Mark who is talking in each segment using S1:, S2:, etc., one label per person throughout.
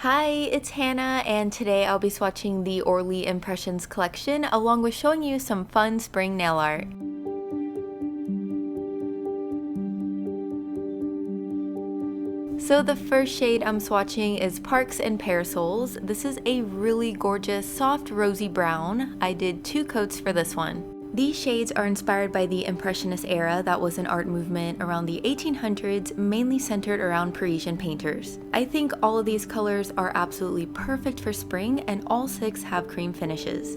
S1: Hi, it's Hannah, and today I'll be swatching the ORLY Impressions collection along with showing you some fun spring nail art. So the first shade I'm swatching is Parks and Parasols. This is a really gorgeous soft rosy brown. I did 2 coats for this one. These shades are inspired by the Impressionist era that was an art movement around the 1800s, mainly centered around Parisian painters. I think all of these colors are absolutely perfect for spring, and all 6 have cream finishes.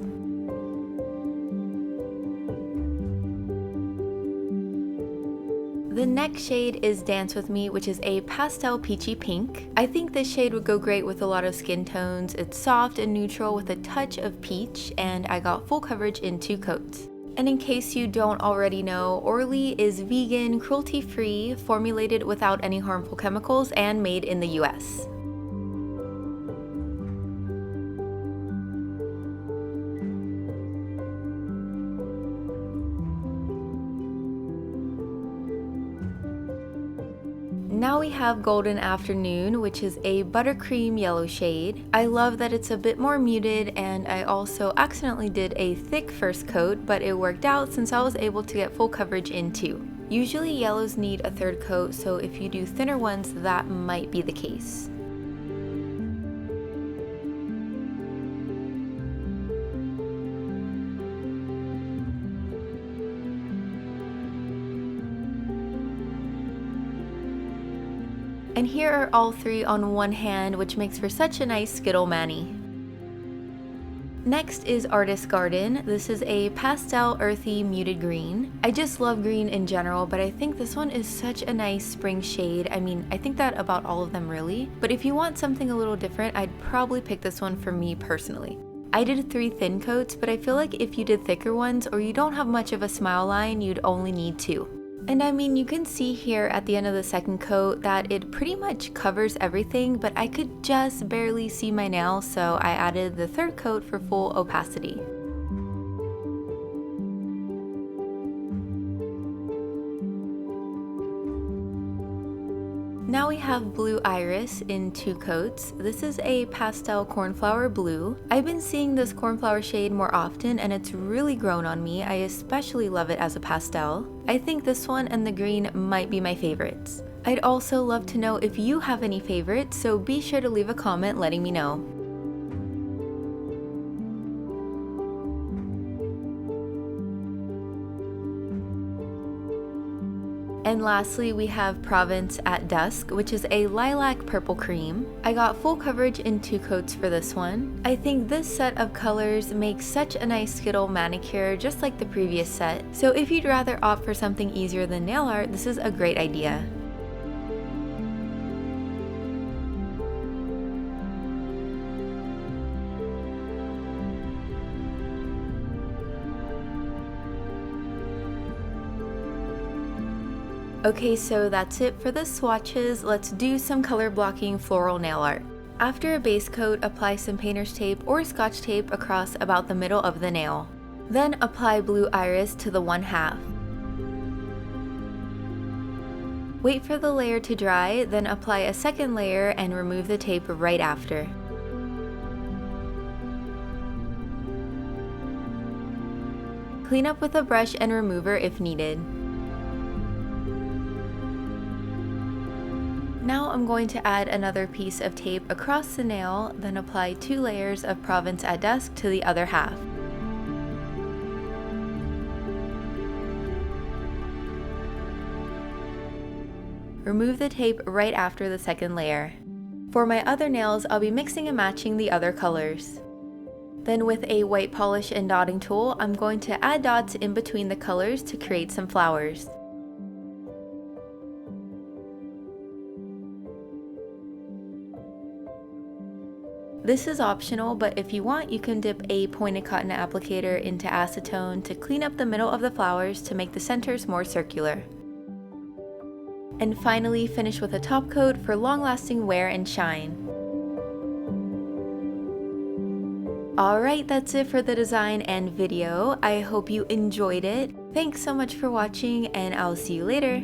S1: The next shade is Dance With Me, which is a pastel peachy pink. I think this shade would go great with a lot of skin tones. It's soft and neutral with a touch of peach, and I got full coverage in 2 coats. And in case you don't already know, ORLY is vegan, cruelty-free, formulated without any harmful chemicals, and made in the US. Now we have Golden Afternoon, which is a buttercream yellow shade. I love that it's a bit more muted, and I also accidentally did a thick first coat, but it worked out since I was able to get full coverage in 2. Usually yellows need a 3rd coat, so if you do thinner ones, that might be the case. And here are all 3 on one hand, which makes for such a nice Skittle mani. Next is Artist Garden. This is a pastel earthy muted green. I just love green in general, but I think this one is such a nice spring shade. I mean, I think that about all of them really. But if you want something a little different, I'd probably pick this one for me personally. I did 3 thin coats, but I feel like if you did thicker ones or you don't have much of a smile line, you'd only need 2. And I mean, you can see here at the end of the 2nd coat that it pretty much covers everything, but I could just barely see my nail, so I added the 3rd coat for full opacity. Now we have Blue Iris in 2 coats. This is a pastel cornflower blue. I've been seeing this cornflower shade more often, and it's really grown on me. I especially love it as a pastel. I think this one and the green might be my favorites. I'd also love to know if you have any favorites, so be sure to leave a comment letting me know. And lastly, we have Provence at Dusk, which is a lilac purple cream. I got full coverage in 2 coats for this one. I think this set of colors makes such a nice Skittle manicure, just like the previous set. So if you'd rather opt for something easier than nail art, this is a great idea. Okay, so that's it for the swatches. Let's do some color blocking floral nail art. After a base coat, apply some painter's tape or scotch tape across about the middle of the nail. Then apply Blue Iris to the 1/2. Wait for the layer to dry, then apply a 2nd layer and remove the tape right after. Clean up with a brush and remover if needed. Now I'm going to add another piece of tape across the nail, then apply 2 layers of Provence at Dusk to the other half. Remove the tape right after the 2nd layer. For my other nails, I'll be mixing and matching the other colors. Then with a white polish and dotting tool, I'm going to add dots in between the colors to create some flowers. This is optional, but if you want, you can dip a pointed cotton applicator into acetone to clean up the middle of the flowers to make the centers more circular. And finally, finish with a top coat for long-lasting wear and shine. Alright, that's it for the design and video. I hope you enjoyed it. Thanks so much for watching, and I'll see you later.